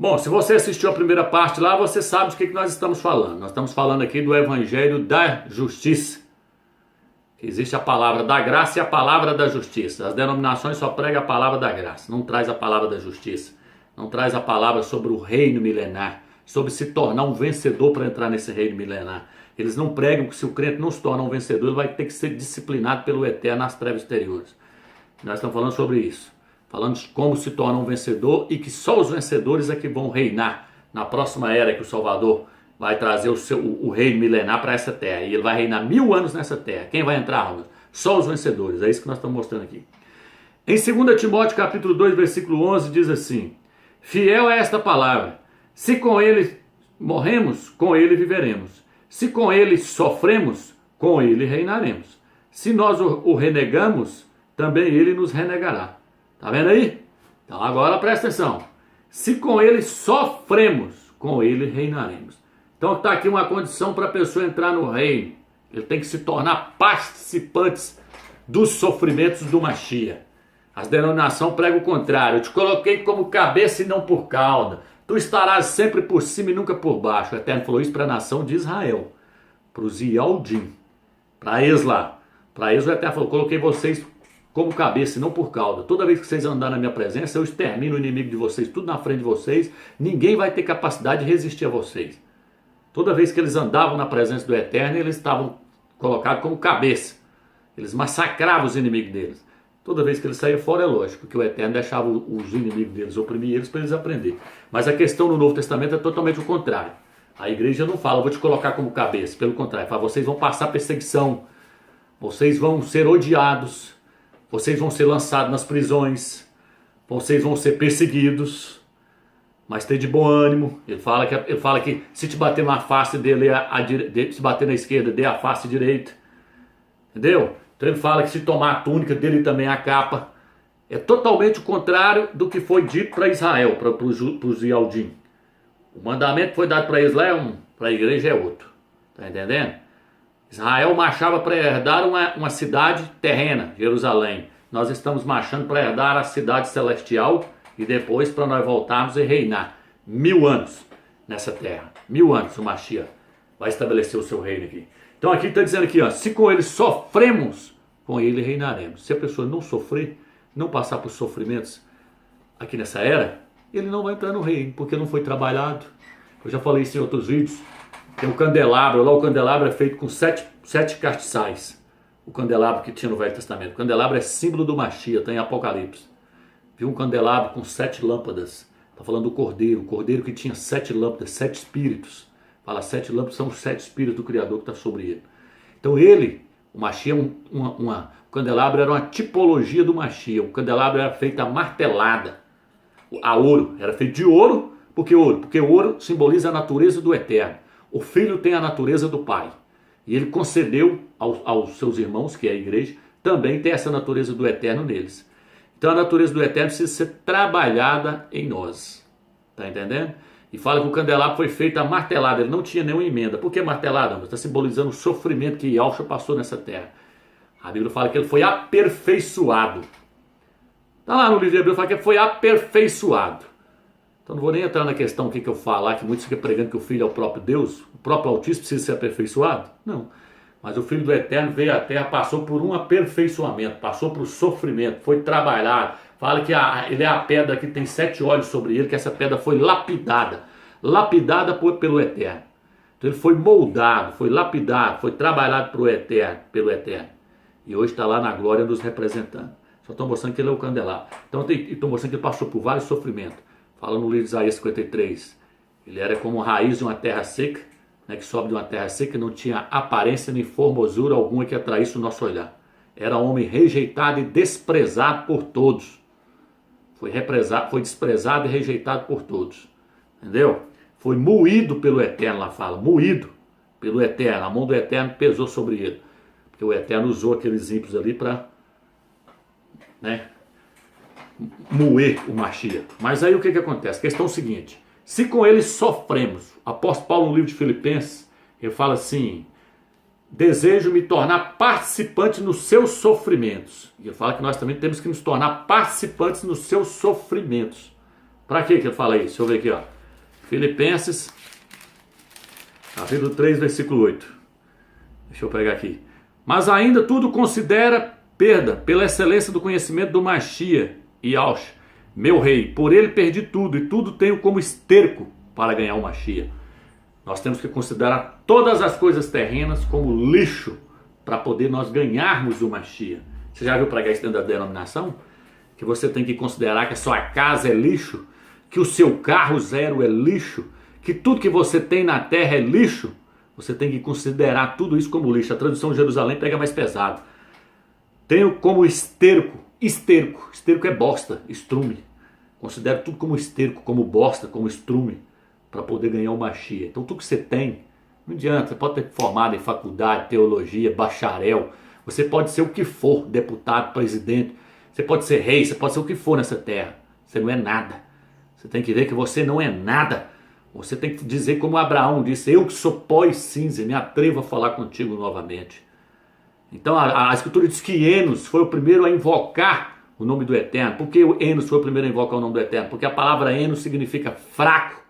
Bom, se você assistiu a primeira parte lá, você sabe de que nós estamos falando. Nós estamos falando aqui do Evangelho da Justiça. Existe a palavra da graça e a palavra da justiça. As denominações só pregam a palavra da graça, não traz a palavra da justiça. Não traz a palavra sobre o reino milenar, sobre se tornar um vencedor para entrar nesse reino milenar. Eles não pregam que se o crente não se tornar um vencedor, ele vai ter que ser disciplinado pelo Eterno nas trevas exteriores. Nós estamos falando sobre isso. Falando de como se torna um vencedor e que só os vencedores é que vão reinar na próxima era que o Salvador vai trazer o reino milenar para essa terra. E ele vai reinar 1000 anos nessa terra. Quem vai entrar, Ramos? Só os vencedores. É isso que nós estamos mostrando aqui. Em 2 Timóteo capítulo 2, versículo 11, diz assim: fiel é esta palavra. Se com ele morremos, com ele viveremos. Se com ele sofremos, com ele reinaremos. Se nós o renegamos, também ele nos renegará. Tá vendo aí? Então agora presta atenção. Se com ele sofremos, com ele reinaremos. Então está aqui uma condição para a pessoa entrar no reino. Ele tem que se tornar participantes dos sofrimentos do Mashiach. As denominações pregam o contrário. Eu te coloquei como cabeça e não por cauda. Tu estarás sempre por cima e nunca por baixo. O Eterno falou isso para a nação de Israel. Para os Yaldim. Para eles lá. Para eles o Eterno falou: coloquei vocês como cabeça e não por cauda. Toda vez que vocês andarem na minha presença, eu extermino o inimigo de vocês, tudo na frente de vocês. Ninguém vai ter capacidade de resistir a vocês. Toda vez que eles andavam na presença do Eterno, eles estavam colocados como cabeça. Eles massacravam os inimigos deles. Toda vez que eles saíam fora, é lógico que o Eterno deixava os inimigos deles oprimir eles para eles aprenderem. Mas a questão no Novo Testamento é totalmente o contrário. A igreja não fala: vou te colocar como cabeça. Pelo contrário, fala: vocês vão passar perseguição. Vocês vão ser odiados. Vocês vão ser lançados nas prisões. Vocês vão ser perseguidos. Mas tem de bom ânimo. Ele fala que se te bater na face dele, se bater na esquerda, dê a face direita. Entendeu? Então ele fala que se tomar a túnica dele também a capa. É totalmente o contrário do que foi dito para Israel, para os Yaldim. O mandamento que foi dado para eles lá é um, para a igreja é outro. Está entendendo? Israel marchava para herdar uma cidade terrena, Jerusalém. Nós estamos marchando para herdar a cidade celestial e depois para nós voltarmos e reinar 1000 anos nessa terra. 1000 anos o Mashiach vai estabelecer o seu reino aqui. Então aqui está dizendo aqui, ó, se com ele sofremos, com ele reinaremos. Se a pessoa não sofrer, não passar por sofrimentos aqui nessa era, ele não vai entrar no reino, porque não foi trabalhado. Eu já falei isso em outros vídeos. Tem um candelabro, lá o candelabro é feito com sete castiçais. O candelabro que tinha no Velho Testamento. O candelabro é símbolo do Mashiach, está em Apocalipse. Viu um candelabro com 7 lâmpadas. Está falando do Cordeiro. O Cordeiro que tinha 7 lâmpadas, 7 espíritos. Fala, 7 lâmpadas são os 7 espíritos do Criador que está sobre ele. Então ele, o Mashiach, o candelabro era uma tipologia do Mashiach. O candelabro era feito a martelada. A ouro. Era feito de ouro. Por que ouro? Porque o ouro simboliza a natureza do Eterno. O Filho tem a natureza do Pai. E ele concedeu aos seus irmãos, que é a igreja, também ter essa natureza do Eterno neles. Então a natureza do Eterno precisa ser trabalhada em nós. Está entendendo? E fala que o candelabro foi feito a martelada. Ele não tinha nenhuma emenda. Por que martelada? Está simbolizando o sofrimento que Yahushua passou nessa terra. A Bíblia fala que ele foi aperfeiçoado. Está lá no livro de Hebreus, fala que ele foi aperfeiçoado. Então não vou nem entrar na questão que eu falar, que muitos ficam pregando que o Filho é o próprio Deus, o próprio Altíssimo precisa ser aperfeiçoado. Não. Mas o Filho do Eterno veio à Terra, passou por um aperfeiçoamento, passou por sofrimento, foi trabalhado. Fala que ele é a pedra que tem 7 olhos sobre ele, que essa pedra foi lapidada pelo Eterno. Então ele foi moldado, foi lapidado, foi trabalhado pelo Eterno. E hoje está lá na glória nos representando. Só estou mostrando que ele é o candelabro. Então estou mostrando que ele passou por vários sofrimentos. Fala no livro de Isaías 53, ele era como raiz de uma terra seca, né, que sobe de uma terra seca e não tinha aparência nem formosura alguma que atraísse o nosso olhar. Era homem rejeitado e desprezado por todos. Foi desprezado e rejeitado por todos. Entendeu? Foi moído pelo Eterno, lá fala, moído pelo Eterno. A mão do Eterno pesou sobre ele. Porque o Eterno usou aqueles ímpios ali para, né, moer o Mashiach. Mas aí o que acontece? A questão é o seguinte: se com ele sofremos, apóstolo Paulo no livro de Filipenses, ele fala assim: desejo me tornar participante nos seus sofrimentos. E ele fala que nós também temos que nos tornar participantes nos seus sofrimentos, Para que ele fala isso? Deixa eu ver aqui, ó. Filipenses, capítulo 3, versículo 8. Deixa eu pegar aqui. Mas ainda tudo considera perda pela excelência do conhecimento do Machia e Yahshua, meu rei. Por ele perdi tudo e tudo tenho como esterco para ganhar o Machia. Nós temos que considerar todas as coisas terrenas como lixo para poder nós ganharmos o Machia. Você já viu pregar isso dentro da denominação? Que você tem que considerar que a sua casa é lixo, que o seu carro zero é lixo, que tudo que você tem na terra é lixo. Você tem que considerar tudo isso como lixo. A tradução de Jerusalém pega mais pesado. Tenho como esterco. Esterco é bosta, estrume. Considero tudo como esterco, como bosta, como estrume, para poder ganhar o Machia. Então tudo que você tem, não adianta. Você pode ter formado em faculdade, teologia, bacharel. Você pode ser o que for, deputado, presidente. Você pode ser rei, você pode ser o que for nessa terra. Você não é nada. Você tem que ver que você não é nada. Você tem que dizer como Abraão disse: eu que sou pó e cinza, me atrevo a falar contigo novamente. Então a escritura diz que Enos foi o primeiro a invocar o nome do Eterno. Por que Enos foi o primeiro a invocar o nome do Eterno? Porque a palavra Enos significa fraco.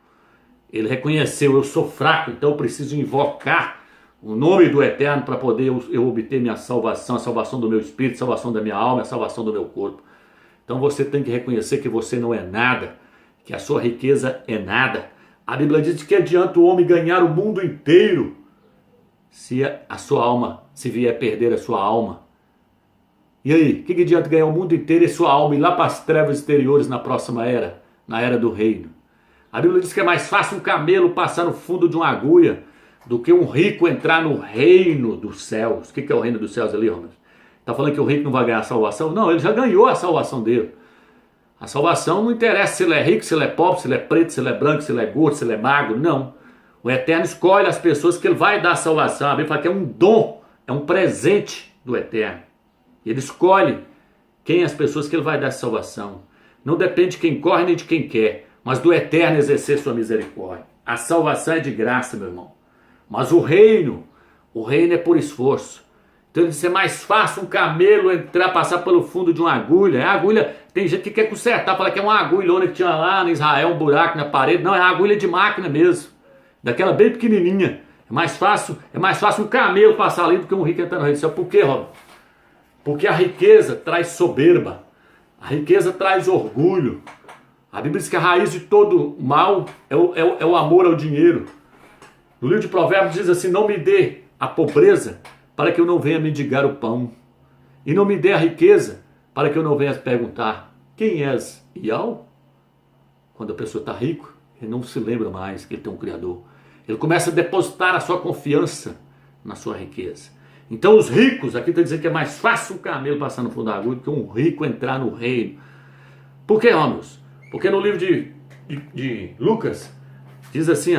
Ele reconheceu: eu sou fraco, então eu preciso invocar o nome do Eterno para poder eu obter minha salvação, a salvação do meu espírito, a salvação da minha alma, a salvação do meu corpo. Então você tem que reconhecer que você não é nada, que a sua riqueza é nada. A Bíblia diz que adianta o homem ganhar o mundo inteiro se a sua alma, se vier perder a sua alma. E aí, o que adianta ganhar o mundo inteiro e sua alma ir lá para as trevas exteriores na próxima era, na era do reino? A Bíblia diz que é mais fácil um camelo passar no fundo de uma agulha do que um rico entrar no reino dos céus. O que é o reino dos céus ali, Romano? Está falando que o rico não vai ganhar a salvação? Não, ele já ganhou a salvação dele. A salvação não interessa se ele é rico, se ele é pobre, se ele é preto, se ele é branco, se ele é gordo, se ele é magro, não. O Eterno escolhe as pessoas que ele vai dar a salvação. A Bíblia fala que é um dom, é um presente do Eterno. Ele escolhe quem as pessoas que ele vai dar a salvação. Não depende de quem corre nem de quem quer, mas do Eterno exercer sua misericórdia. A salvação é de graça, meu irmão. Mas o reino é por esforço. Então ele disse: é mais fácil um camelo entrar, passar pelo fundo de uma agulha. A agulha, tem gente que quer consertar, fala que é uma agulhona que tinha lá em Israel, um buraco na parede. Não, é uma agulha de máquina mesmo, daquela bem pequenininha. É mais fácil um camelo passar ali do que um rico entrar no reino do céu. Por quê, Rob? Porque a riqueza traz soberba, a riqueza traz orgulho. A Bíblia diz que a raiz de todo mal é o amor ao dinheiro. No livro de Provérbios diz assim: não me dê a pobreza para que eu não venha mendigar o pão, e não me dê a riqueza para que eu não venha perguntar: quem és, Iau? Quando a pessoa está rico, ele não se lembra mais que ele tem um Criador. Ele começa a depositar a sua confiança na sua riqueza. Então os ricos, aqui está dizendo que é mais fácil um camelo passar no fundo da agulha do que um rico entrar no reino. Por que, homens? Porque no livro de Lucas diz assim,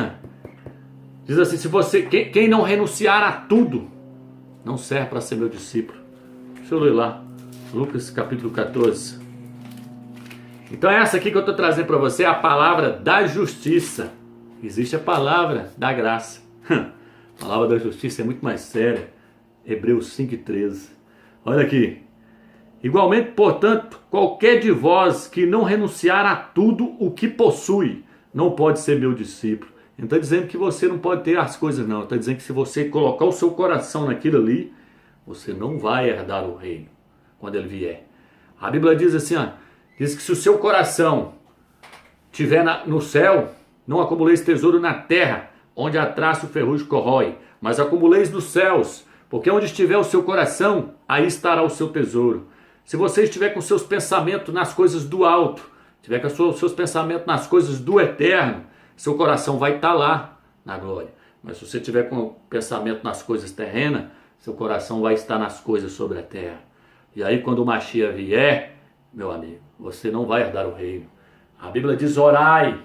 se você, quem não renunciar a tudo, não serve para ser meu discípulo. Deixa eu ler lá, Lucas capítulo 14. Então essa aqui que eu estou trazendo para você é a palavra da justiça. Existe a palavra da graça. A palavra da justiça é muito mais séria. Hebreus 5:13. Olha aqui. Igualmente, portanto, qualquer de vós que não renunciar a tudo o que possui, não pode ser meu discípulo. Não está dizendo que você não pode ter as coisas, não. Está dizendo que se você colocar o seu coração naquilo ali, você não vai herdar o reino quando ele vier. A Bíblia diz assim, diz que se o seu coração estiver no céu, não acumuleis tesouro na terra, onde a traça e o ferrugem corrói, mas acumuleis nos céus, porque onde estiver o seu coração, aí estará o seu tesouro. Se você estiver com seus pensamentos nas coisas do alto, estiver com os seus pensamentos nas coisas do eterno, seu coração vai estar lá na glória. Mas se você estiver com o pensamento nas coisas terrenas, seu coração vai estar nas coisas sobre a terra. E aí quando o Machia vier, meu amigo, você não vai herdar o reino. A Bíblia diz: orai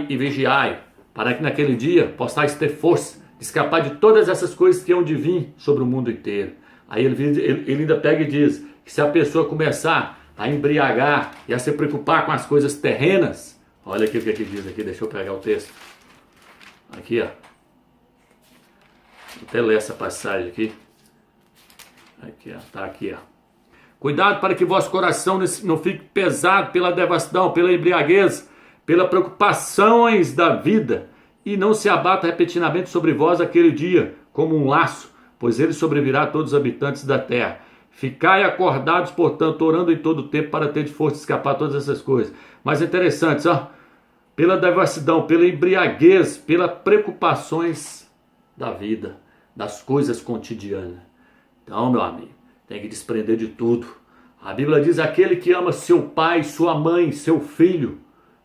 e vigiai, para que naquele dia possais ter força de escapar de todas essas coisas que hão de vir sobre o mundo inteiro. Aí ele ainda pega e diz que se a pessoa começar a embriagar e a se preocupar com as coisas terrenas, olha aqui o que diz aqui, deixa eu pegar o texto. Aqui, Vou até ler essa passagem aqui. Aqui, Tá aqui, Cuidado para que vosso coração não fique pesado pela devassidão, pela embriaguez, pelas preocupações da vida, e não se abata repentinamente sobre vós aquele dia, como um laço, pois ele sobrevirá a todos os habitantes da terra. Ficai acordados, portanto, orando em todo o tempo para ter de força de escapar todas essas coisas. Mas é interessante, ó, pela devassidão, pela embriaguez, pelas preocupações da vida, das coisas cotidianas. Então, meu amigo, tem que desprender de tudo. A Bíblia diz: aquele que ama seu pai, sua mãe, seu filho,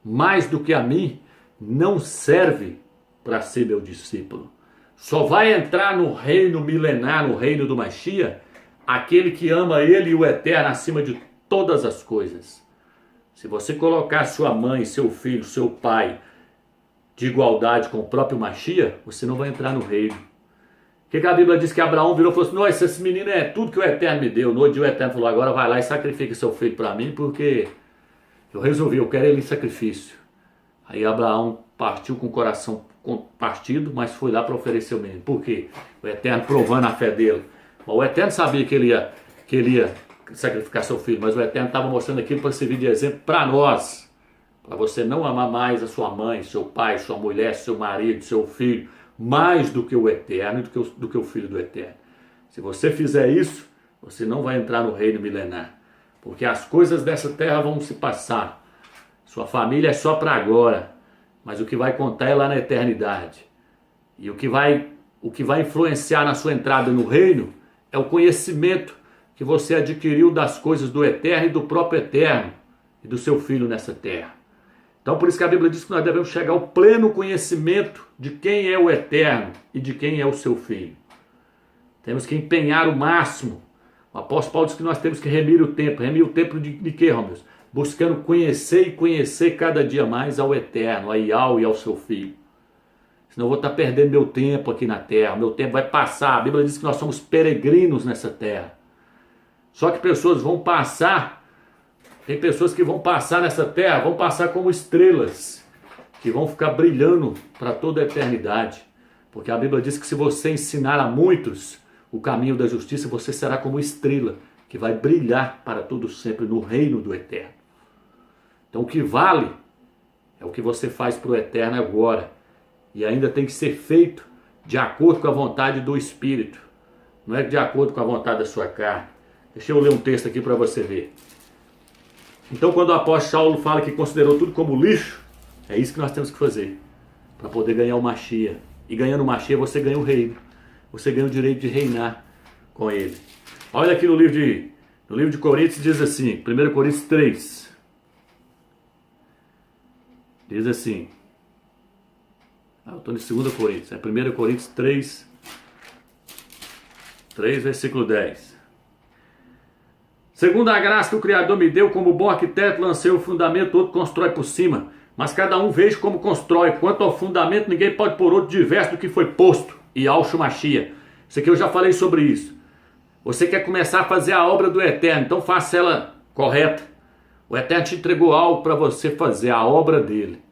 mais do que a mim, não serve para ser meu discípulo. Só vai entrar no reino milenar, no reino do Mashiach, aquele que ama ele e o eterno acima de todas as coisas. Se você colocar sua mãe, seu filho, seu pai de igualdade com o próprio Mashiach, você não vai entrar no reino. O que a Bíblia diz? Que Abraão virou e falou assim: nossa, esse menino é tudo que o eterno me deu. No outro dia o eterno falou: agora vai lá e sacrifica seu filho para mim, porque eu resolvi, eu quero ele em sacrifício. Aí Abraão partiu com o coração partido, mas foi lá para oferecer o menino. Por quê? O eterno provando a fé dele. O eterno sabia que ele ia sacrificar seu filho, mas o eterno estava mostrando aquilo para servir de exemplo para nós. Para você não amar mais a sua mãe, seu pai, sua mulher, seu marido, seu filho, mais do que o eterno e do que o filho do eterno. Se você fizer isso, você não vai entrar no reino milenar. Porque as coisas dessa terra vão se passar. Sua família é só para agora, mas o que vai contar é lá na eternidade. E o que vai influenciar na sua entrada no reino é o conhecimento que você adquiriu das coisas do eterno e do próprio eterno e do seu filho nessa terra. Então por isso que a Bíblia diz que nós devemos chegar ao pleno conhecimento de quem é o eterno e de quem é o seu filho. Temos que empenhar o máximo. O apóstolo Paulo diz que nós temos que remir o tempo. Remir o tempo de quê, Romeus? Buscando conhecer e conhecer cada dia mais ao eterno, a Yahweh e ao seu filho. Senão eu vou estar perdendo meu tempo aqui na terra. Meu tempo vai passar. A Bíblia diz que nós somos peregrinos nessa terra. Só que pessoas vão passar. Tem pessoas que vão passar nessa terra, vão passar como estrelas, que vão ficar brilhando para toda a eternidade. Porque a Bíblia diz que se você ensinar a muitos o caminho da justiça, você será como estrela, que vai brilhar para todo sempre no reino do eterno. Então o que vale é o que você faz para o eterno agora. E ainda tem que ser feito de acordo com a vontade do Espírito. Não é de acordo com a vontade da sua carne. Deixa eu ler um texto aqui para você ver. Então quando o apóstolo Saulo fala que considerou tudo como lixo, é isso que nós temos que fazer. Para poder ganhar o Mashiach. E ganhando o Mashiach você ganha o reino. Você ganha o direito de reinar com ele. Olha aqui no livro de Coríntios diz assim, 1 Coríntios 3. Diz assim. Eu estou em 2 Coríntios. É 1 Coríntios 3, versículo 10. Segundo a graça que o Criador me deu, como bom arquiteto, lancei o fundamento, outro constrói por cima. Mas cada um veja como constrói. Quanto ao fundamento, ninguém pode pôr outro diverso do que foi posto. E Yahshua Mashiach. Isso aqui eu já falei sobre isso. Você quer começar a fazer a obra do Eterno, então faça ela correta. O Eterno te entregou algo para você fazer, a obra dele.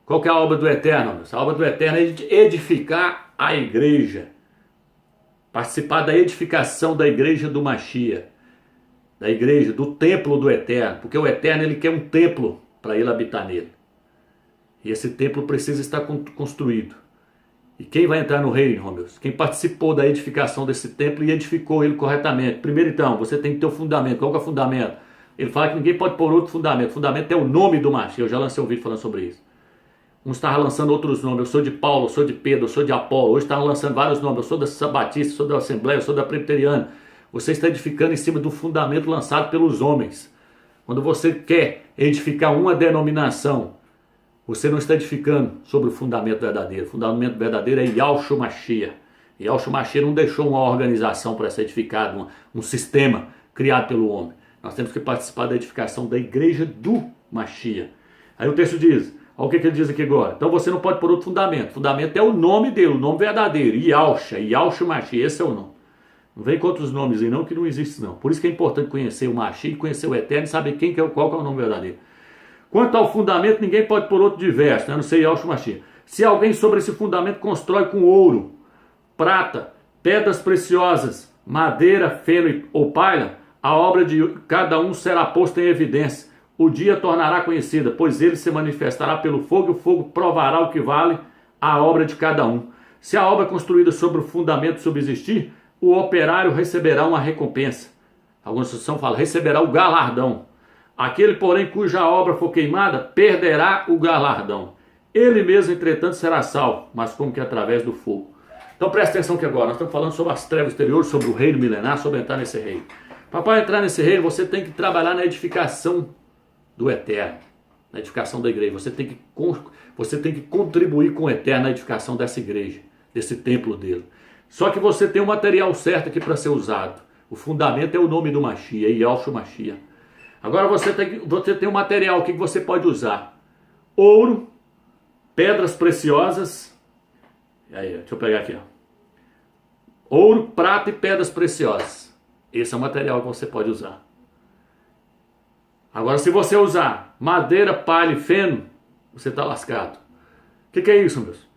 Qual que é a obra do Eterno? A obra do Eterno é edificar a igreja. Participar da edificação da igreja do Mashiach. Da igreja, do templo do Eterno. Porque o Eterno ele quer um templo para ele habitar nele. E esse templo precisa estar construído. E quem vai entrar no reino, Romeus? Quem participou da edificação desse templo e edificou ele corretamente. Primeiro então, você tem que ter o fundamento. Qual que é o fundamento? Ele fala que ninguém pode pôr outro fundamento. O fundamento é o nome do Mashiach. Eu já lancei um vídeo falando sobre isso. Uns estavam lançando outros nomes. Eu sou de Paulo, eu sou de Pedro, eu sou de Apolo. Hoje estavam lançando vários nomes. Eu sou da Batista, eu sou da Assembleia, eu sou da Presbiteriana. Você está edificando em cima do fundamento lançado pelos homens. Quando você quer edificar uma denominação, você não está edificando sobre o fundamento verdadeiro. O fundamento verdadeiro é Yahshua Mashiach. Yahshua Mashiach não deixou uma organização para ser edificada, um sistema criado pelo homem. Nós temos que participar da edificação da igreja do Mashiach. Aí o texto diz, olha o que ele diz aqui agora. Então você não pode pôr outro fundamento. O fundamento é o nome dele, o nome verdadeiro. Yahshua Mashiach, esse é o nome. Não vem com outros nomes aí não, que não existe não. Por isso que é importante conhecer o Mashiach, conhecer o Eterno e saber qual que é o nome verdadeiro. Quanto ao fundamento, ninguém pode pôr outro diverso, né? Não sei Yahshua Mashiach. Se alguém sobre esse fundamento constrói com ouro, prata, pedras preciosas, madeira, feno ou palha, A obra de cada um será posta em evidência. O dia tornará conhecida, pois ele se manifestará pelo fogo, e o fogo provará o que vale a obra de cada um. Se a obra construída sobre o fundamento subsistir, o operário receberá uma recompensa. Alguma tradução fala, receberá o galardão. Aquele, porém, cuja obra for queimada, perderá o galardão. Ele mesmo, entretanto, será salvo, mas como que através do fogo. Então presta atenção que agora nós estamos falando sobre as trevas exteriores, sobre o reino milenar, sobre entrar nesse reino. Para entrar nesse reino, você tem que trabalhar na edificação do eterno, na edificação da igreja. Você tem que contribuir com o eterno na edificação dessa igreja, desse templo dele. Só que você tem o material certo aqui para ser usado. O fundamento é o nome do Mashiach, Yahshua Mashiach. Agora você tem o material, o que você pode usar? Ouro, pedras preciosas. Aí, deixa eu pegar aqui. Ó. Ouro, prata e pedras preciosas. Esse é o material que você pode usar. Agora, se você usar madeira, palha e feno, você está lascado. O que é isso, meus?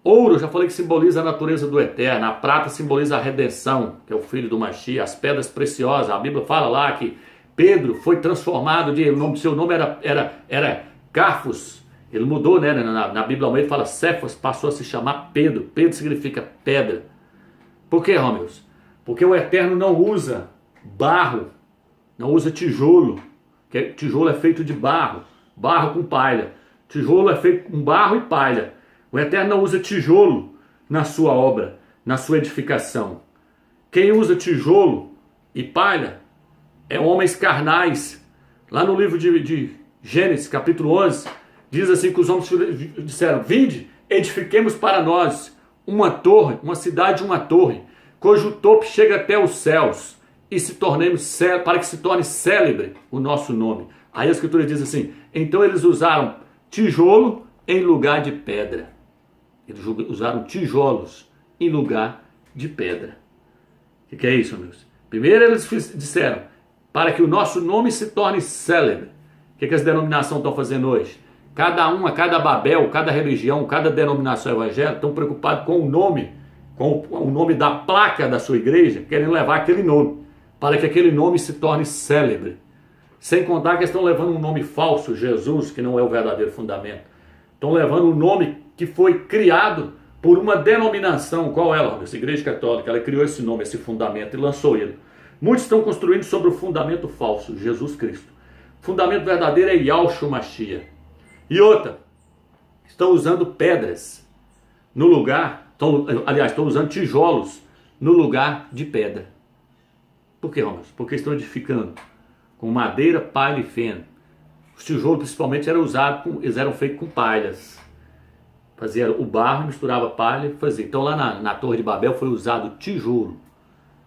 Ouro, eu já falei que simboliza a natureza do eterno. A prata simboliza a redenção, que é o filho do Mashiach. As pedras preciosas, a Bíblia fala lá que Pedro foi transformado, seu nome era Carfos. Ele mudou, né? Na Bíblia Almeida fala Cefas, passou a se chamar Pedro. Pedro significa pedra. Por que, Romeus? Porque o eterno não usa barro, não usa tijolo. Tijolo é feito de barro com palha. Tijolo é feito com barro e palha. O Eterno não usa tijolo na sua obra, na sua edificação. Quem usa tijolo e palha é homens carnais. Lá no livro de Gênesis, capítulo 11, diz assim que os homens disseram, vinde, edifiquemos para nós uma torre, uma cidade, uma torre, cujo topo chega até os céus, e para que se torne célebre o nosso nome. Aí a Escritura diz assim, então eles usaram tijolo em lugar de pedra. Eles usaram tijolos em lugar de pedra. O que é isso, amigos? Primeiro eles disseram, para que o nosso nome se torne célebre. O que as denominações estão fazendo hoje? Cada Babel, cada religião, cada denominação evangélica estão preocupados com o nome da placa da sua igreja, querendo levar aquele nome, para que aquele nome se torne célebre. Sem contar que estão levando um nome falso, Jesus, que não é o verdadeiro fundamento. Estão levando um nome que foi criado por uma denominação. Qual é ela? Essa Igreja Católica. Ela criou esse nome, esse fundamento e lançou ele. Muitos estão construindo sobre o fundamento falso, Jesus Cristo. O fundamento verdadeiro é Yahshua Mashiach. E outra, estão usando pedras no lugar, estão usando tijolos no lugar de pedra. Por que, Romas? Porque estão edificando com madeira, palha e feno. Os tijolos principalmente eles eram feitos com palhas. Fazia o barro, misturava palha e fazia. Então lá na Torre de Babel foi usado tijolo.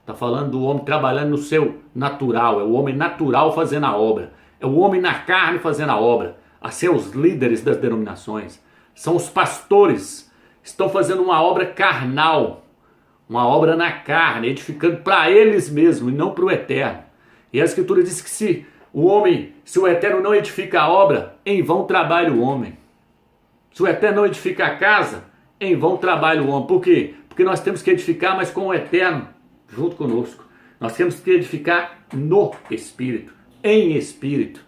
Está falando do homem trabalhando no seu natural. É o homem natural fazendo a obra. É o homem na carne fazendo a obra. Assim, os líderes das denominações. São os pastores. Estão fazendo uma obra carnal. Uma obra na carne, edificando para eles mesmos e não para o eterno. E a Escritura diz que se o eterno não edifica a obra, em vão trabalha o homem. Se o eterno não edifica a casa, em vão trabalha o homem. Por quê? Porque nós temos que edificar, mas com o eterno junto conosco. Nós temos que edificar no Espírito, em Espírito.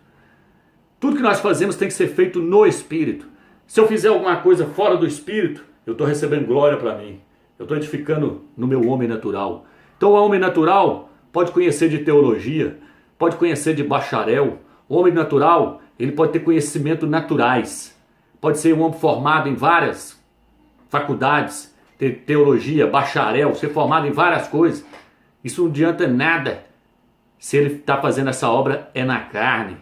Tudo que nós fazemos tem que ser feito no Espírito. Se eu fizer alguma coisa fora do Espírito, eu estou recebendo glória para mim. Eu estou edificando no meu homem natural. Então o homem natural pode conhecer de teologia, pode conhecer de bacharel. O homem natural, ele pode ter conhecimentos naturais. Pode ser um homem formado em várias faculdades, ter teologia, bacharel, ser formado em várias coisas. Isso não adianta nada se ele está fazendo essa obra na carne.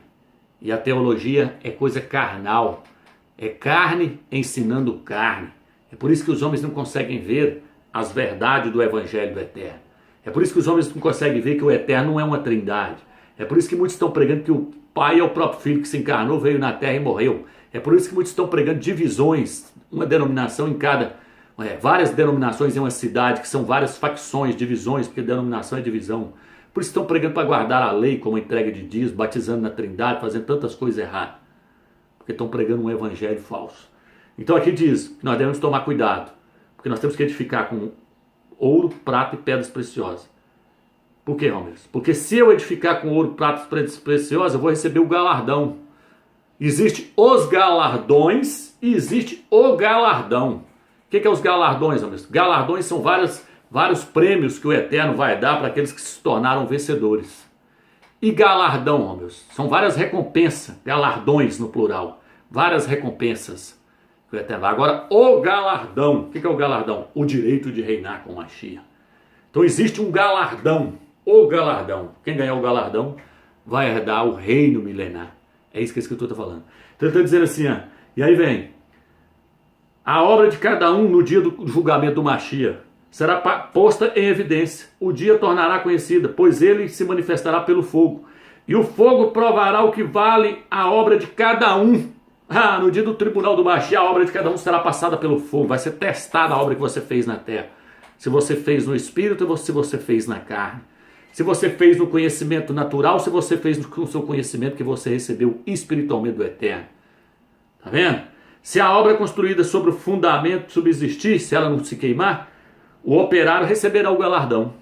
E a teologia é coisa carnal. É carne ensinando carne. É por isso que os homens não conseguem ver as verdades do Evangelho do Eterno. É por isso que os homens não conseguem ver que o Eterno não é uma trindade. É por isso que muitos estão pregando que o Pai é o próprio Filho que se encarnou, veio na terra e morreu. É por isso que muitos estão pregando divisões, uma denominação em cada... várias denominações em uma cidade, que são várias facções, divisões, porque denominação é divisão. Por isso estão pregando para guardar a lei, como a entrega de dízimo, batizando na trindade, fazendo tantas coisas erradas. Porque estão pregando um evangelho falso. Então aqui diz que nós devemos tomar cuidado, porque nós temos que edificar com ouro, prata e pedras preciosas. Por quê, Romero? Porque se eu edificar com ouro, pratos preciosos, eu vou receber o galardão. Existe os galardões e existe o galardão. O que é os galardões, Romero? Galardões são vários prêmios que o Eterno vai dar para aqueles que se tornaram vencedores. E galardão, Romero, são várias recompensas, galardões no plural, várias recompensas que o Eterno vai. Agora, o galardão, o que é o galardão? O direito de reinar com Mashiach. Então existe um galardão, o galardão. Quem ganhar o galardão vai herdar o reino milenar. É isso que a Escritura está falando. Então ele está dizendo assim, ó, e aí vem, a obra de cada um no dia do julgamento do Mashiach será posta em evidência. O dia tornará conhecida, pois ele se manifestará pelo fogo. E o fogo provará o que vale a obra de cada um. No dia do tribunal do Mashiach, a obra de cada um será passada pelo fogo. Vai ser testada a obra que você fez na terra. Se você fez no espírito ou se você fez na carne. Se você fez no conhecimento natural, se você fez no seu conhecimento que você recebeu espiritualmente do Eterno. Tá vendo? Se a obra construída sobre o fundamento subsistir, se ela não se queimar, o operário receberá o galardão.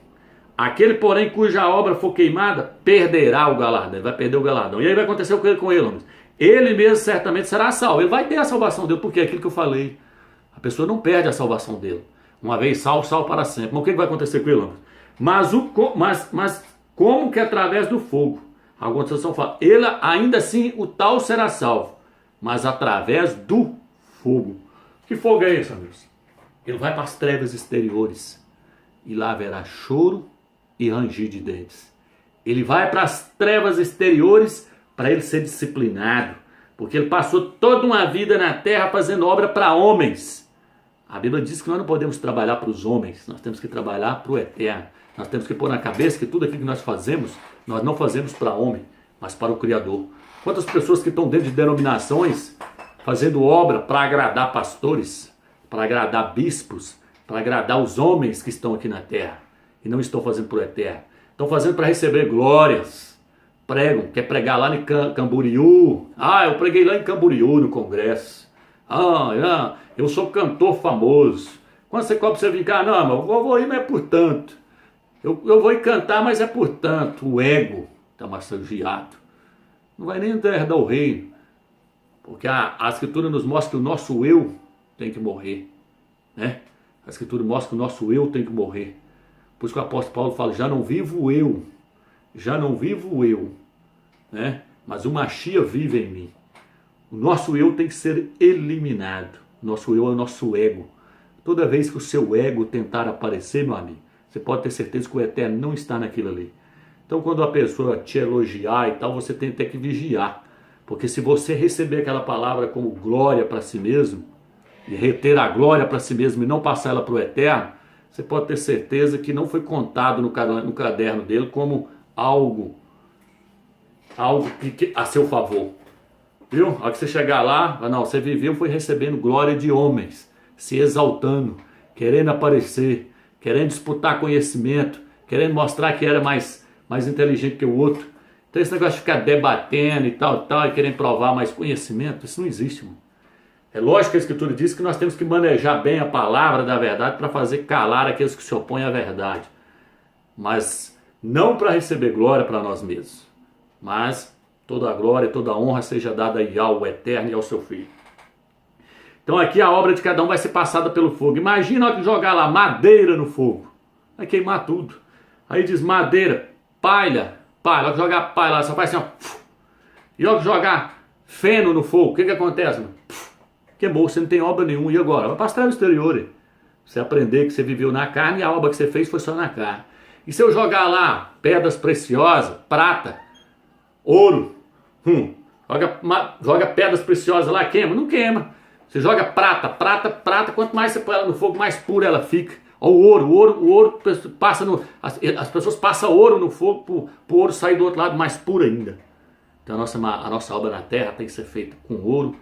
Aquele, porém, cuja obra for queimada, perderá o galardão. Ele vai perder o galardão. E aí vai acontecer o que com ele, homens? Ele mesmo certamente será salvo. Ele vai ter a salvação dele, porque é aquilo que eu falei. A pessoa não perde a salvação dele. Uma vez salvo, salvo para sempre. Mas o que vai acontecer com ele, homens? Mas como que através do fogo? A tradução fala, ele ainda assim o tal será salvo, mas através do fogo. Que fogo é esse, amigos? Ele vai para as trevas exteriores e lá haverá choro e ranger de dentes. Ele vai para as trevas exteriores para ele ser disciplinado, porque ele passou toda uma vida na terra fazendo obra para homens. A Bíblia diz que nós não podemos trabalhar para os homens, nós temos que trabalhar para o Eterno. Nós temos que pôr na cabeça que tudo aquilo que nós fazemos, nós não fazemos para homem, mas para o Criador. Quantas pessoas que estão dentro de denominações fazendo obra para agradar pastores, para agradar bispos, para agradar os homens que estão aqui na terra e não estão fazendo para o Eterno. Estão fazendo para receber glórias. Pregam, quer pregar lá em Camboriú. Eu preguei lá em Camboriú no congresso. Eu sou cantor famoso. Quando você cobra, você vem cá, não, mas eu vou ir, mas é por tanto. Eu vou ir cantar, mas é por tanto. O ego está massageado. Não vai nem herdar o reino. Porque a Escritura nos mostra que o nosso eu tem que morrer. Né? A Escritura mostra que o nosso eu tem que morrer. Por isso que o apóstolo Paulo fala, já não vivo eu. Né? Mas o Mashiach vive em mim. O nosso eu tem que ser eliminado. O nosso eu é o nosso ego. Toda vez que o seu ego tentar aparecer, meu amigo, você pode ter certeza que o Eterno não está naquilo ali. Então quando a pessoa te elogiar e tal, você tem que ter que vigiar. Porque se você receber aquela palavra como glória para si mesmo, e reter a glória para si mesmo e não passar ela para o Eterno, você pode ter certeza que não foi contado no caderno dele como algo que a seu favor. Viu? A hora que você chegar lá, não, você viveu, foi recebendo glória de homens, se exaltando, querendo aparecer, querendo disputar conhecimento, querendo mostrar que era mais inteligente que o outro. Então esse negócio de ficar debatendo e tal, e querendo provar mais conhecimento, isso não existe, mano. É lógico que a Escritura diz que nós temos que manejar bem a palavra da verdade para fazer calar aqueles que se opõem à verdade. Mas não para receber glória para nós mesmos. Mas toda a glória e toda a honra seja dada ao Eterno e ao seu Filho. Então aqui a obra de cada um vai ser passada pelo fogo. Imagina que jogar lá madeira no fogo. Vai queimar tudo. Aí diz madeira, palha. Olha que jogar palha lá, só faz assim, ó. E olha que jogar feno no fogo. O que acontece, mano? Queimou, você não tem obra nenhuma. E agora? Vai passar no exterior. Você aprender que você viveu na carne e a obra que você fez foi só na carne. E se eu jogar lá pedras preciosas, prata, ouro, joga pedras preciosas lá, queima? Não queima. Você joga prata, quanto mais você põe ela no fogo, mais pura ela fica. O ouro passa as pessoas passam ouro no fogo para o ouro sair do outro lado mais puro ainda. Então a nossa obra na terra tem que ser feita com ouro,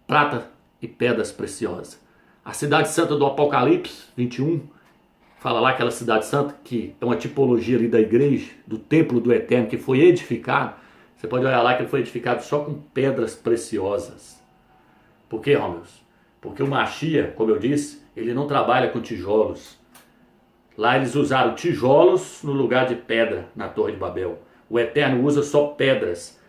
prata e pedras preciosas. A cidade santa do Apocalipse 21, fala lá aquela cidade santa que é uma tipologia ali da igreja, do templo do Eterno que foi edificado. Você pode olhar lá que ele foi edificado só com pedras preciosas. Por quê, Romeus? Porque o Mashiach, como eu disse, ele não trabalha com tijolos. Lá eles usaram tijolos no lugar de pedra na Torre de Babel. O Eterno usa só pedras.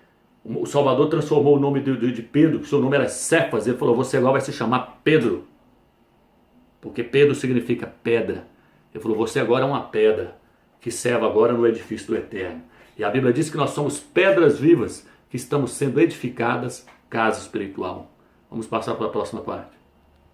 O Salvador transformou o nome de Pedro, que seu nome era Cefas. Ele falou, você agora vai se chamar Pedro. Porque Pedro significa pedra. Ele falou, você agora é uma pedra que serve agora no edifício do Eterno. E a Bíblia diz que nós somos pedras vivas que estamos sendo edificadas, casa espiritual. Vamos passar para a próxima parte.